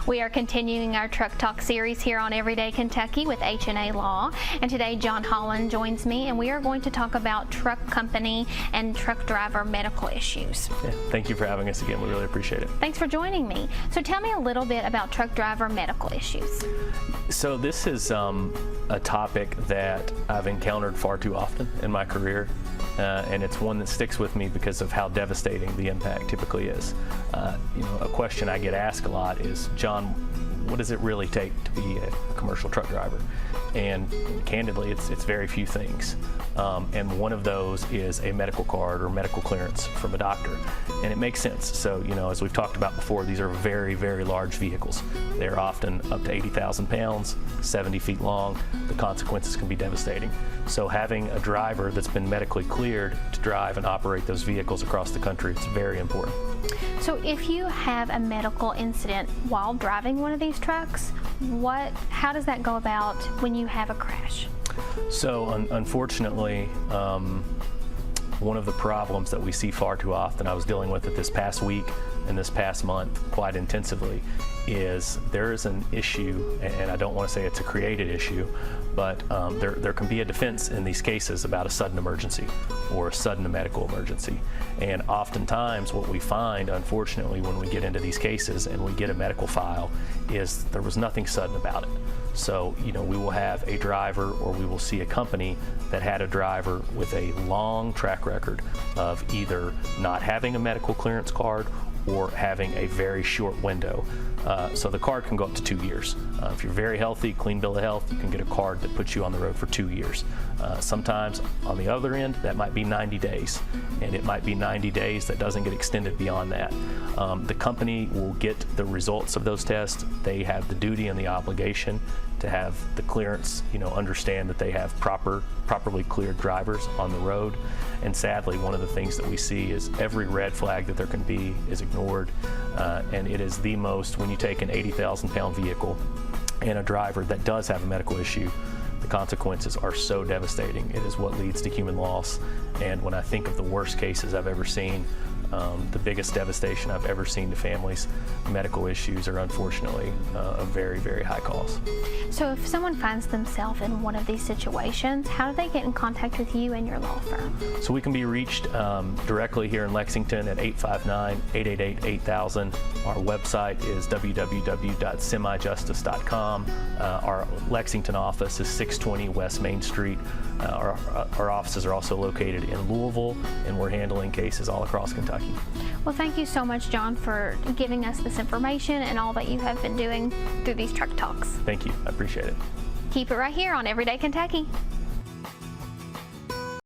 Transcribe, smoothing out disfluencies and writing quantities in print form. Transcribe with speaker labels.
Speaker 1: We are continuing our Truck Talk series here on Everyday Kentucky with H&A Law, and today John Hollan joins me, and we are going to talk about truck company and truck driver medical issues.
Speaker 2: Yeah, thank you for having us again. We really appreciate it.
Speaker 1: Thanks for joining me. So tell me a little bit about truck driver medical issues.
Speaker 2: So this is a topic that I've encountered far too often in my career, and it's one that sticks with me because of how devastating the impact typically is. A question I get asked a lot is, John, what does it really take to be a commercial truck driver? And candidly, it's very few things. And one of those is a medical card or medical clearance from a doctor. And it makes sense. So, as we've talked about before, these are very, very large vehicles. They're often up to 80,000 pounds, 70 feet long. The consequences can be devastating. So having a driver that's been medically cleared to drive and operate those vehicles across the country, it's very important.
Speaker 1: So if you have a medical incident while driving one of these trucks, how does that go about when you have a crash?
Speaker 2: So unfortunately, one of the problems that we see far too often, I was dealing with it this past week and this past month quite intensively, is there is an issue, and I don't want to say it's a created issue, but there can be a defense in these cases about a sudden emergency or a sudden medical emergency. And oftentimes what we find, unfortunately, when we get into these cases and we get a medical file, is there was nothing sudden about it. So, we will have a driver, or we will see a company that had a driver with a long track record of either not having a medical clearance card or having a very short window. So the card can go up to 2 years. If you're very healthy, clean bill of health, you can get a card that puts you on the road for 2 years. Sometimes on the other end, that might be 90 days, and it might be 90 days that doesn't get extended beyond that. The company will get the results of those tests. They have the duty and the obligation to have the clearance, understand that they have properly cleared drivers on the road. And sadly, one of the things that we see is every red flag that there can be is ignored. And it is the most, when you take an 80,000 pound vehicle and a driver that does have a medical issue, the consequences are so devastating. It is what leads to human loss. And when I think of the worst cases I've ever seen, the biggest devastation I've ever seen to families, medical issues are unfortunately a very, very high cost.
Speaker 1: So if someone finds themselves in one of these situations, how do they get in contact with you and your law firm?
Speaker 2: So we can be reached directly here in Lexington at 859-888-8000. Our website is www.semijustice.com. Our Lexington office is 620 West Main Street. Our offices are also located in Louisville, and we're handling cases all across Kentucky.
Speaker 1: Well, thank you so much, John, for giving us this information and all that you have been doing through these truck talks.
Speaker 2: Thank you. I appreciate it.
Speaker 1: Keep it right here on Everyday Kentucky.